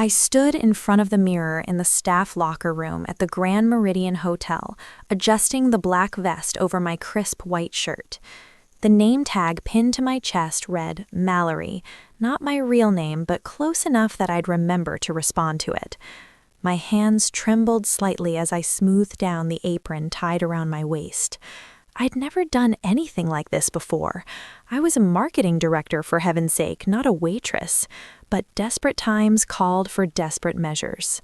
I stood in front of the mirror in the staff locker room at the Grand Meridian Hotel, adjusting the black vest over my crisp white shirt. The name tag pinned to my chest read Mallory, not my real name, but close enough that I'd remember to respond to it. My hands trembled slightly as I smoothed down the apron tied around my waist. I'd never done anything like this before. I was a marketing director, for heaven's sake, not a waitress. But desperate times called for desperate measures.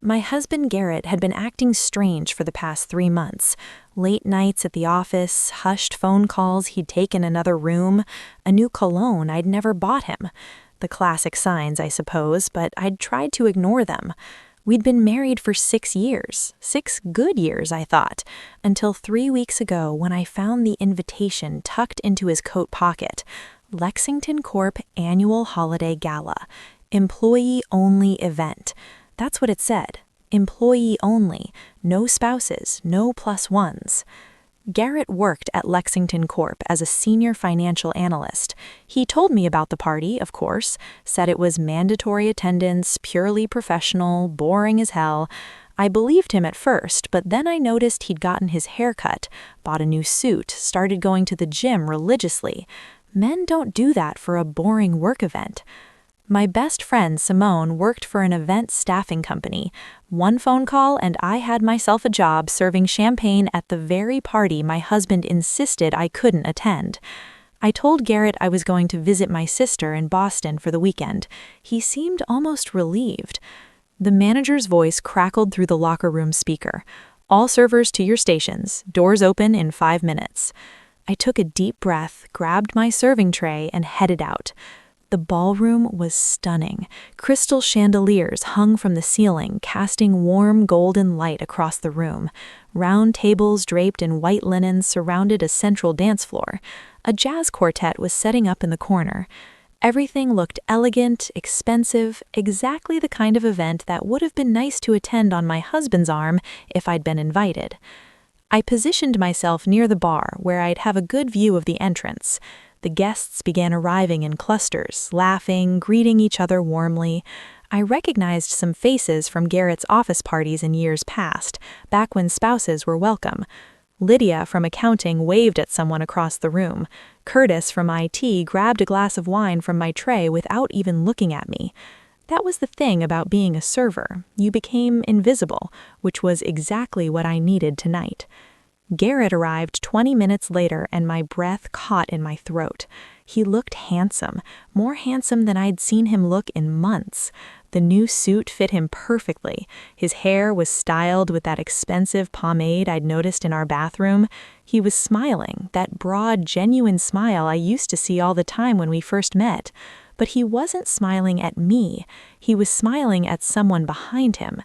My husband Garrett had been acting strange for the past 3 months. Late nights at the office, hushed phone calls he'd taken another room, a new cologne I'd never bought him. The classic signs, I suppose, but I'd tried to ignore them. We'd been married for 6 years, 6 good years, I thought, until 3 weeks ago when I found the invitation tucked into his coat pocket. Lexington Corp Annual Holiday Gala. Employee-only event. That's what it said. Employee only. No spouses, no plus ones. Garrett worked at Lexington Corp as a senior financial analyst. He told me about the party, of course, said it was mandatory attendance, purely professional, boring as hell. I believed him at first, but then I noticed he'd gotten his hair cut, bought a new suit, started going to the gym religiously. Men don't do that for a boring work event. My best friend, Simone, worked for an event staffing company. One phone call and I had myself a job serving champagne at the very party my husband insisted I couldn't attend. I told Garrett I was going to visit my sister in Boston for the weekend. He seemed almost relieved. The manager's voice crackled through the locker room speaker. All servers to your stations. Doors open in 5 minutes. I took a deep breath, grabbed my serving tray, and headed out. The ballroom was stunning. Crystal chandeliers hung from the ceiling, casting warm golden light across the room. Round tables draped in white linen surrounded a central dance floor. A jazz quartet was setting up in the corner. Everything looked elegant, expensive, exactly the kind of event that would have been nice to attend on my husband's arm if I'd been invited. I positioned myself near the bar where I'd have a good view of the entrance. The guests began arriving in clusters, laughing, greeting each other warmly. I recognized some faces from Garrett's office parties in years past, back when spouses were welcome. Lydia from accounting waved at someone across the room. Curtis from IT grabbed a glass of wine from my tray without even looking at me. That was the thing about being a server. You became invisible, which was exactly what I needed tonight. Garrett arrived 20 minutes later and my breath caught in my throat. He looked handsome, more handsome than I'd seen him look in months. The new suit fit him perfectly. His hair was styled with that expensive pomade I'd noticed in our bathroom. He was smiling, that broad, genuine smile I used to see all the time when we first met. But he wasn't smiling at me. He was smiling at someone behind him.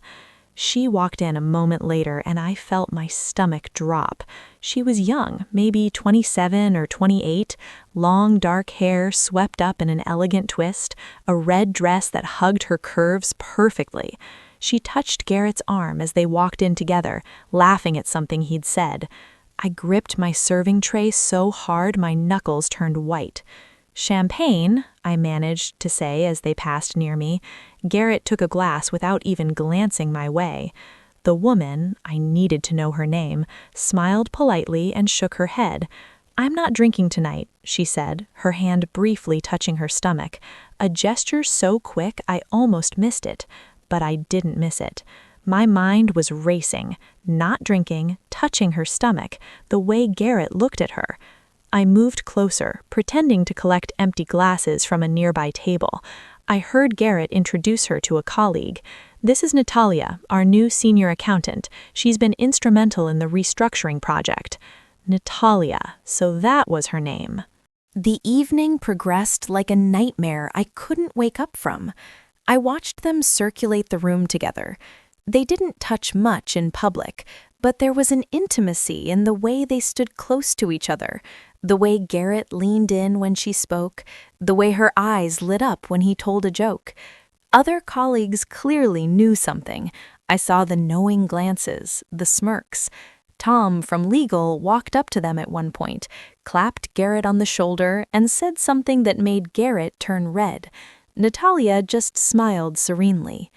She walked in a moment later and I felt my stomach drop. She was young, maybe 27 or 28, long dark hair swept up in an elegant twist, a red dress that hugged her curves perfectly. She touched Garrett's arm as they walked in together, laughing at something he'd said. I gripped my serving tray so hard my knuckles turned white. "Champagne," I managed to say as they passed near me. Garrett took a glass without even glancing my way. The woman, I needed to know her name, smiled politely and shook her head. "I'm not drinking tonight," she said, her hand briefly touching her stomach. A gesture so quick I almost missed it, but I didn't miss it. My mind was racing, not drinking, touching her stomach, the way Garrett looked at her. I moved closer, pretending to collect empty glasses from a nearby table. I heard Garrett introduce her to a colleague. "This is Natalia, our new senior accountant. She's been instrumental in the restructuring project." Natalia, so that was her name. The evening progressed like a nightmare I couldn't wake up from. I watched them circulate the room together. They didn't touch much in public, but there was an intimacy in the way they stood close to each other, the way Garrett leaned in when she spoke, the way her eyes lit up when he told a joke. Other colleagues clearly knew something. I saw the knowing glances, the smirks. Tom from legal walked up to them at one point, clapped Garrett on the shoulder, and said something that made Garrett turn red. Natalia just smiled serenely.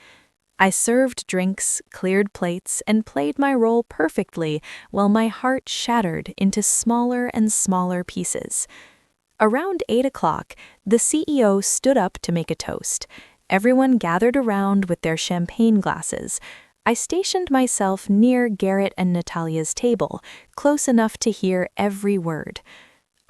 I served drinks, cleared plates, and played my role perfectly while my heart shattered into smaller and smaller pieces. Around 8 o'clock, the CEO stood up to make a toast. Everyone gathered around with their champagne glasses. I stationed myself near Garrett and Natalia's table, close enough to hear every word.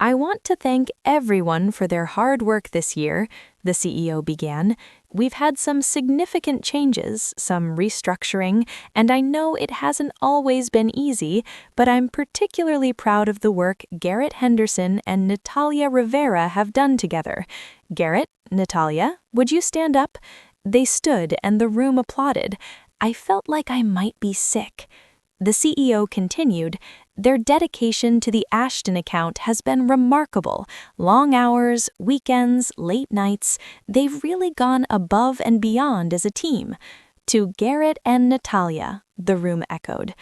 "I want to thank everyone for their hard work this year," the CEO began. "We've had some significant changes, some restructuring, and I know it hasn't always been easy, but I'm particularly proud of the work Garrett Henderson and Natalia Rivera have done together. Garrett, Natalia, would you stand up?" They stood and the room applauded. I felt like I might be sick. The CEO continued, "Their dedication to the Ashton account has been remarkable. Long hours, weekends, late nights, they've really gone above and beyond as a team." "To Garrett and Natalia," the room echoed.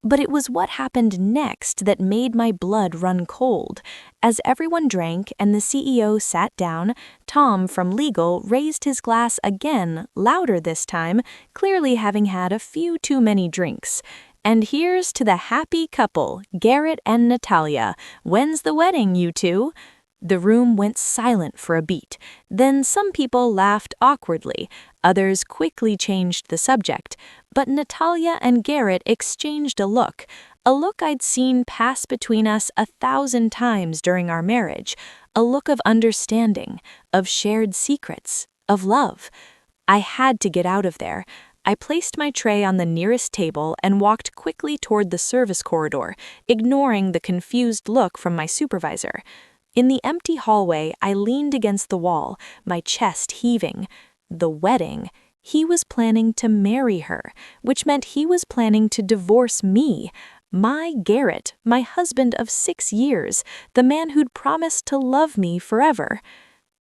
But it was what happened next that made my blood run cold. As everyone drank and the CEO sat down, Tom from legal raised his glass again, louder this time, clearly having had a few too many drinks. "And here's to the happy couple, Garrett and Natalia. When's the wedding, you two?" The room went silent for a beat. Then some people laughed awkwardly. Others quickly changed the subject. But Natalia and Garrett exchanged a look I'd seen pass between us 1,000 times during our marriage, a look of understanding, of shared secrets, of love. I had to get out of there. I placed my tray on the nearest table and walked quickly toward the service corridor, ignoring the confused look from my supervisor. In the empty hallway, I leaned against the wall, my chest heaving. The wedding. He was planning to marry her, which meant he was planning to divorce me. My Garrett, my husband of 6 years, the man who'd promised to love me forever.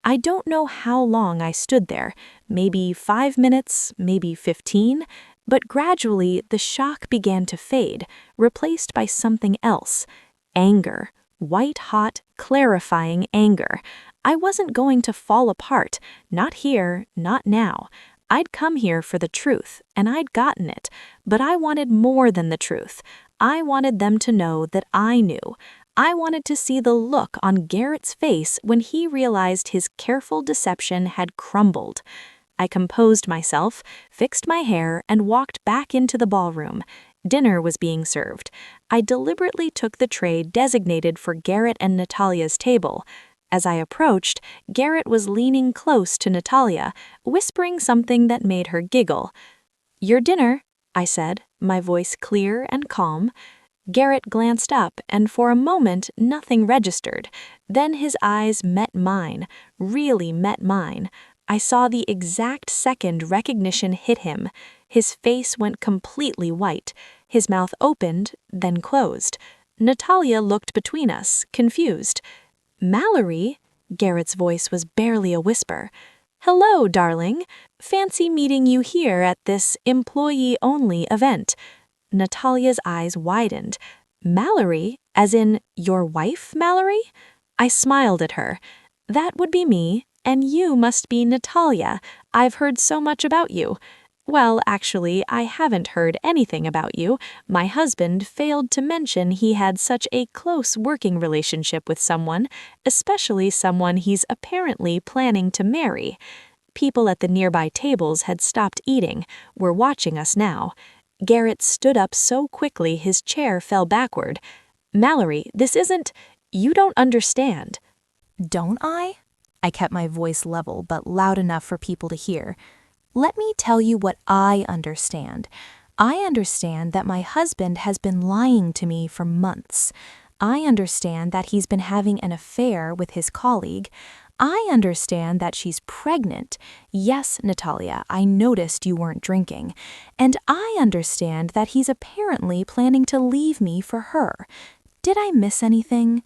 I don't know how long I stood there, maybe 5 minutes, maybe 15, but gradually the shock began to fade, replaced by something else. Anger. White-hot, clarifying anger. I wasn't going to fall apart, not here, not now. I'd come here for the truth, and I'd gotten it, but I wanted more than the truth. I wanted them to know that I knew. I wanted to see the look on Garrett's face when he realized his careful deception had crumbled. I composed myself, fixed my hair, and walked back into the ballroom. Dinner was being served. I deliberately took the tray designated for Garrett and Natalia's table. As I approached, Garrett was leaning close to Natalia, whispering something that made her giggle. "Your dinner," I said, my voice clear and calm. Garrett glanced up, and for a moment nothing registered. Then his eyes met mine, really met mine. I saw the exact second recognition hit him. His face went completely white. His mouth opened, then closed. Natalia looked between us, confused. "Mallory?" Garrett's voice was barely a whisper. "Hello, darling. Fancy meeting you here at this employee-only event." Natalia's eyes widened. "Mallory? As in, your wife, Mallory?" I smiled at her. "That would be me, and you must be Natalia. I've heard so much about you." "Well, actually, I haven't heard anything about you. My husband failed to mention he had such a close working relationship with someone, especially someone he's apparently planning to marry." People at the nearby tables had stopped eating, were watching us now. Garrett stood up so quickly his chair fell backward. "Mallory, this isn't... You don't understand." "Don't I?" I kept my voice level but loud enough for people to hear. "Let me tell you what I understand. I understand that my husband has been lying to me for months. I understand that he's been having an affair with his colleague. I understand that she's pregnant. Yes, Natalia, I noticed you weren't drinking. And I understand that he's apparently planning to leave me for her. Did I miss anything?"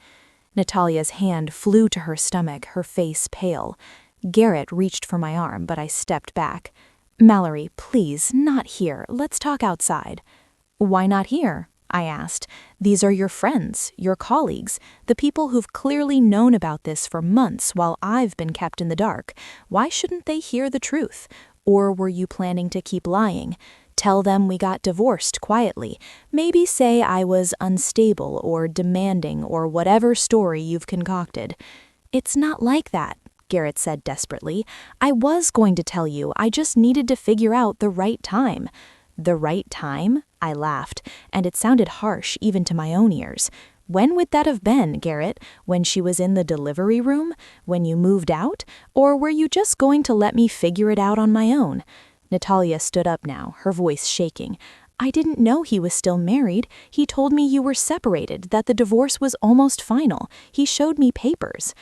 Natalia's hand flew to her stomach, her face pale. Garrett reached for my arm, but I stepped back. "Mallory, please, not here. Let's talk outside." "Why not here?" I asked. "These are your friends, your colleagues, the people who've clearly known about this for months while I've been kept in the dark. Why shouldn't they hear the truth? Or were you planning to keep lying? Tell them we got divorced quietly. Maybe say I was unstable or demanding or whatever story you've concocted." "It's not like that," Garrett said desperately. "I was going to tell you, I just needed to figure out the right time." "The right time?" I laughed, and it sounded harsh even to my own ears. "When would that have been, Garrett? When she was in the delivery room? When you moved out? Or were you just going to let me figure it out on my own?" Natalia stood up now, her voice shaking. "I didn't know he was still married. He told me you were separated, that the divorce was almost final. He showed me papers."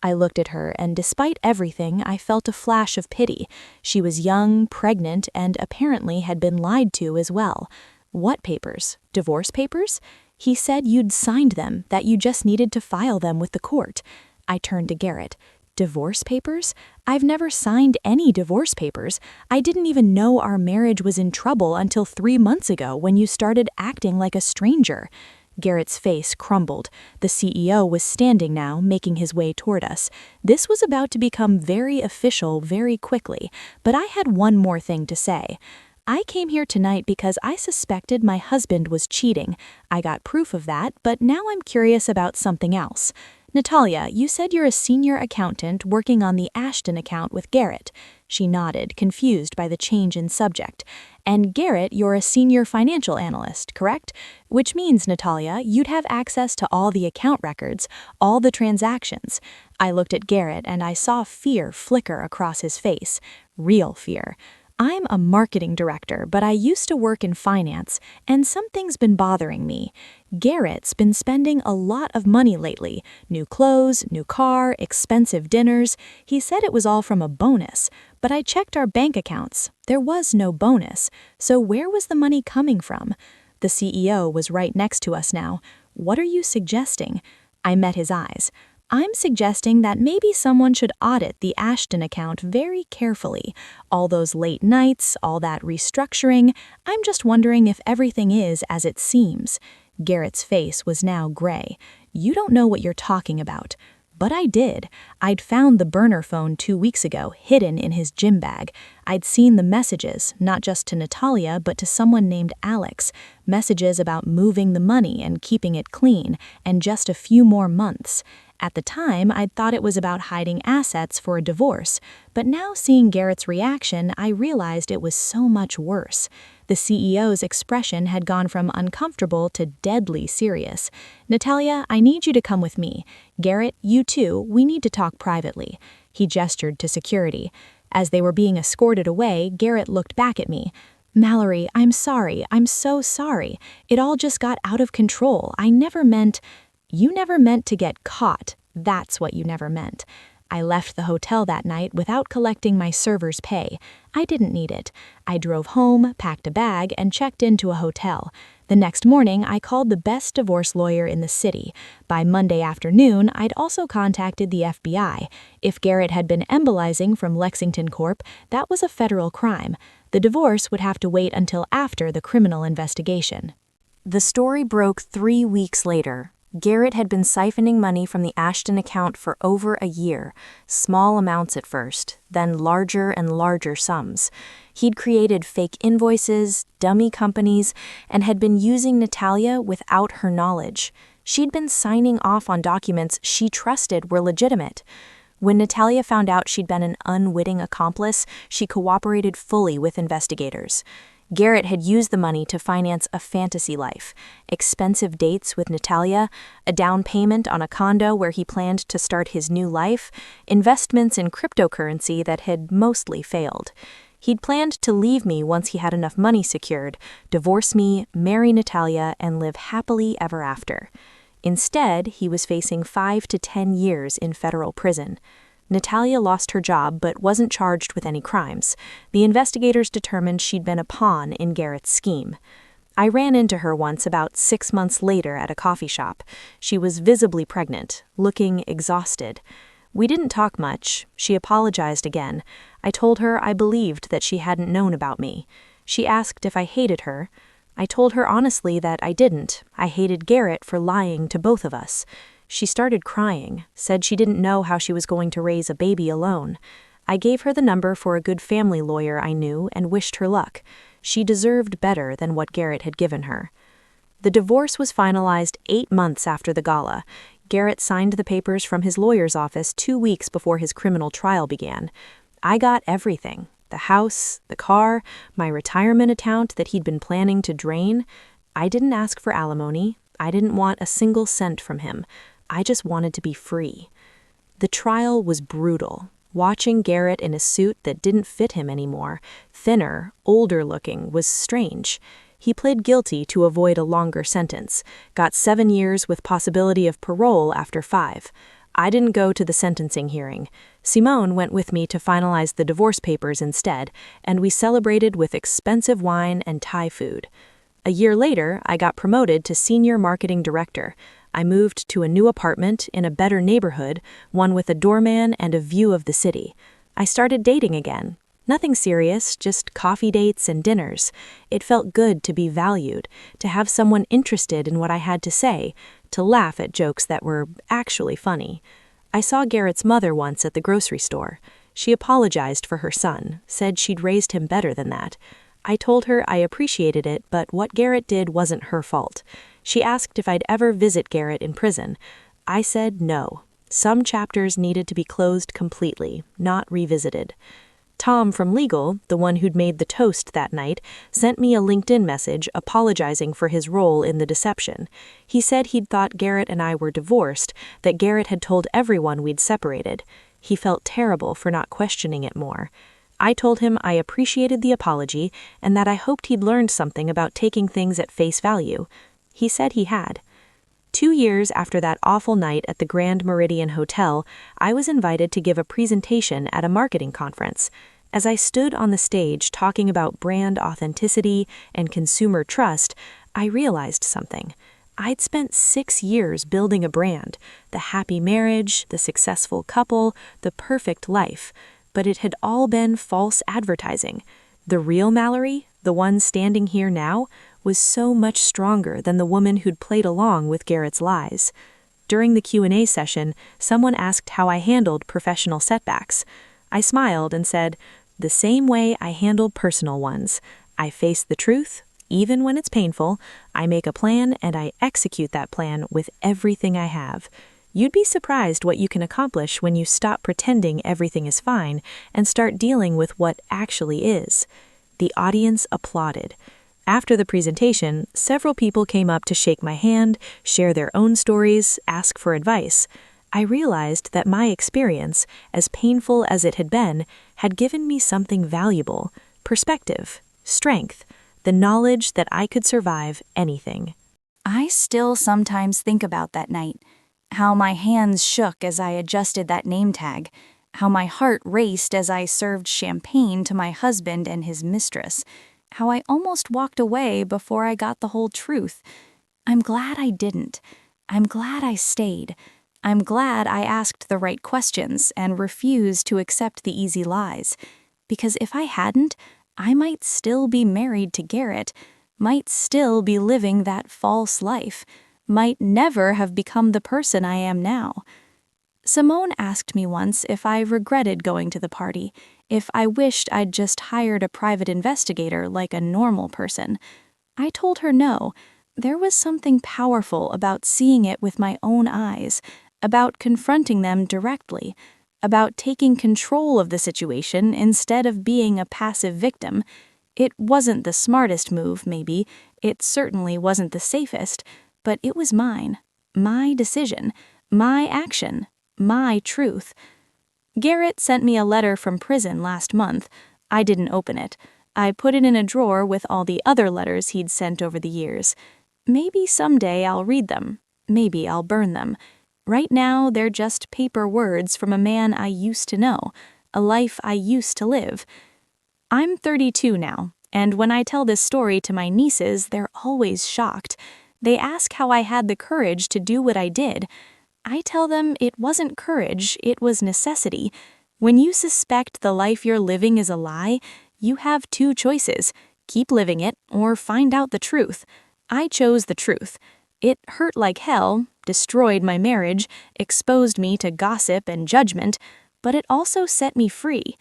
I looked at her, and despite everything, I felt a flash of pity. She was young, pregnant, and apparently had been lied to as well. "What papers? Divorce papers?" "He said you'd signed them, that you just needed to file them with the court." I turned to Garrett. "Divorce papers? I've never signed any divorce papers. I didn't even know our marriage was in trouble until 3 months ago when you started acting like a stranger." Garrett's face crumbled. The CEO was standing now, making his way toward us. This was about to become very official very quickly, but I had one more thing to say. "I came here tonight because I suspected my husband was cheating. I got proof of that, but now I'm curious about something else. Natalia, you said you're a senior accountant working on the Ashton account with Garrett." She nodded, confused by the change in subject. "And Garrett, you're a senior financial analyst, correct? Which means, Natalia, you'd have access to all the account records, all the transactions." I looked at Garrett and I saw fear flicker across his face. Real fear. "I'm a marketing director, but I used to work in finance, and something's been bothering me. Garrett's been spending a lot of money lately. New clothes, new car, expensive dinners. He said it was all from a bonus, but I checked our bank accounts. There was no bonus. So where was the money coming from?" The CEO was right next to us now. "What are you suggesting?" I met his eyes. "I'm suggesting that maybe someone should audit the Ashton account very carefully. All those late nights, all that restructuring, I'm just wondering if everything is as it seems." Garrett's face was now gray. "You don't know what you're talking about." But I did. I'd found the burner phone 2 weeks ago, hidden in his gym bag. I'd seen the messages, not just to Natalia, but to someone named Alex. Messages about moving the money and keeping it clean, and just a few more months. At the time, I'd thought it was about hiding assets for a divorce, but now seeing Garrett's reaction, I realized it was so much worse. The CEO's expression had gone from uncomfortable to deadly serious. "Natalia, I need you to come with me. Garrett, you too, we need to talk privately." He gestured to security. As they were being escorted away, Garrett looked back at me. "Mallory, I'm sorry. I'm so sorry. It all just got out of control. I never meant—" "You never meant to get caught. That's what you never meant." I left the hotel that night without collecting my server's pay. I didn't need it. I drove home, packed a bag, and checked into a hotel. The next morning, I called the best divorce lawyer in the city. By Monday afternoon, I'd also contacted the FBI. If Garrett had been embolizing from Lexington Corp., that was a federal crime. The divorce would have to wait until after the criminal investigation. The story broke 3 weeks later. Garrett had been siphoning money from the Ashton account for over a year, small amounts at first, then larger and larger sums. He'd created fake invoices, dummy companies, and had been using Natalia without her knowledge. She'd been signing off on documents she trusted were legitimate. When Natalia found out she'd been an unwitting accomplice, she cooperated fully with investigators. Garrett had used the money to finance a fantasy life, expensive dates with Natalia, a down payment on a condo where he planned to start his new life, investments in cryptocurrency that had mostly failed. He'd planned to leave me once he had enough money secured, divorce me, marry Natalia, and live happily ever after. Instead, he was facing 5 to 10 years in federal prison. Natalia lost her job but wasn't charged with any crimes. The investigators determined she'd been a pawn in Garrett's scheme. I ran into her once about 6 months later at a coffee shop. She was visibly pregnant, looking exhausted. We didn't talk much. She apologized again. I told her I believed that she hadn't known about me. She asked if I hated her. I told her honestly that I didn't. I hated Garrett for lying to both of us. She started crying, said she didn't know how she was going to raise a baby alone. I gave her the number for a good family lawyer I knew and wished her luck. She deserved better than what Garrett had given her. The divorce was finalized 8 months after the gala. Garrett signed the papers from his lawyer's office 2 weeks before his criminal trial began. I got everything: the house, the car, my retirement account that he'd been planning to drain. I didn't ask for alimony. I didn't want a single cent from him. I just wanted to be free. The trial was brutal. Watching Garrett in a suit that didn't fit him anymore, thinner, older looking, was strange. He pled guilty to avoid a longer sentence, got 7 years with possibility of parole after 5. I didn't go to the sentencing hearing. Simone went with me to finalize the divorce papers instead, and we celebrated with expensive wine and Thai food. A year later, I got promoted to senior marketing director. I moved to a new apartment in a better neighborhood, one with a doorman and a view of the city. I started dating again. Nothing serious, just coffee dates and dinners. It felt good to be valued, to have someone interested in what I had to say, to laugh at jokes that were actually funny. I saw Garrett's mother once at the grocery store. She apologized for her son, said she'd raised him better than that. I told her I appreciated it, but what Garrett did wasn't her fault. She asked if I'd ever visit Garrett in prison. I said no. Some chapters needed to be closed completely, not revisited. Tom from legal, the one who'd made the toast that night, sent me a LinkedIn message apologizing for his role in the deception. He said he'd thought Garrett and I were divorced, that Garrett had told everyone we'd separated. He felt terrible for not questioning it more. I told him I appreciated the apology and that I hoped he'd learned something about taking things at face value. He said he had. 2 years after that awful night at the Grand Meridian Hotel, I was invited to give a presentation at a marketing conference. As I stood on the stage talking about brand authenticity and consumer trust, I realized something. I'd spent 6 years building a brand, the happy marriage, the successful couple, the perfect life, but it had all been false advertising. The real Mallory, the one standing here now, was so much stronger than the woman who'd played along with Garrett's lies. During the Q&A session, someone asked how I handled professional setbacks. I smiled and said, "The same way I handle personal ones. I face the truth, even when it's painful. I make a plan and I execute that plan with everything I have." You'd be surprised what you can accomplish when you stop pretending everything is fine and start dealing with what actually is. The audience applauded. After the presentation, several people came up to shake my hand, share their own stories, ask for advice. I realized that my experience, as painful as it had been, had given me something valuable: perspective, strength, the knowledge that I could survive anything. I still sometimes think about that night. How my hands shook as I adjusted that name tag. How my heart raced as I served champagne to my husband and his mistress. How I almost walked away before I got the whole truth. I'm glad I didn't. I'm glad I stayed. I'm glad I asked the right questions and refused to accept the easy lies. Because if I hadn't, I might still be married to Garrett, might still be living that false life, might never have become the person I am now. Simone asked me once if I regretted going to the party, if I wished I'd just hired a private investigator like a normal person. I told her no. There was something powerful about seeing it with my own eyes, about confronting them directly, about taking control of the situation instead of being a passive victim. It wasn't the smartest move, maybe. It certainly wasn't the safest. But it was mine, my decision, my action, my truth. Garrett sent me a letter from prison last month. I didn't open it. I put it in a drawer with all the other letters he'd sent over the years. Maybe someday I'll read them. Maybe I'll burn them. Right now, they're just paper words from a man I used to know, a life I used to live. I'm 32 now, and when I tell this story to my nieces, they're always shocked. They ask how I had the courage to do what I did. I tell them it wasn't courage, it was necessity. When you suspect the life you're living is a lie, you have 2 choices. keep living it, or find out the truth. I chose the truth. It hurt like hell, destroyed my marriage, exposed me to gossip and judgment, but it also set me free.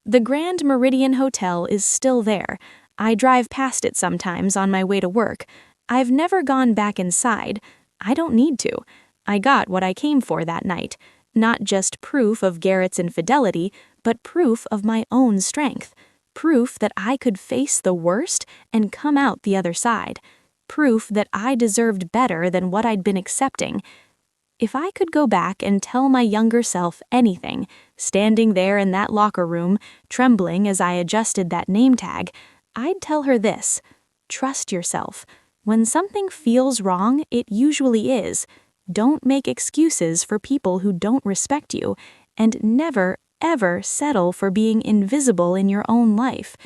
The Grand Meridian Hotel is still there. I drive past it sometimes on my way to work. I've never gone back inside. I don't need to. I got what I came for that night. Not just proof of Garrett's infidelity, but proof of my own strength. Proof that I could face the worst and come out the other side. Proof that I deserved better than what I'd been accepting. If I could go back and tell my younger self anything, standing there in that locker room, trembling as I adjusted that name tag, I'd tell her this: trust yourself. When something feels wrong, it usually is. Don't make excuses for people who don't respect you, and never, ever settle for being invisible in your own life.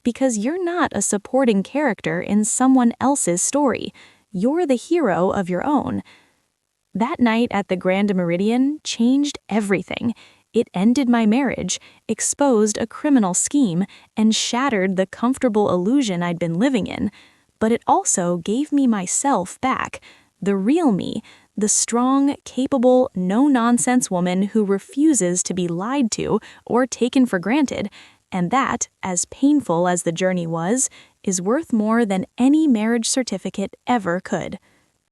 Because you're not a supporting character in someone else's story. You're the hero of your own. That night at the Grand Meridian changed everything. It ended my marriage, exposed a criminal scheme, and shattered the comfortable illusion I'd been living in. But it also gave me myself back, the real me, the strong, capable, no-nonsense woman who refuses to be lied to or taken for granted, and that, as painful as the journey was, is worth more than any marriage certificate ever could.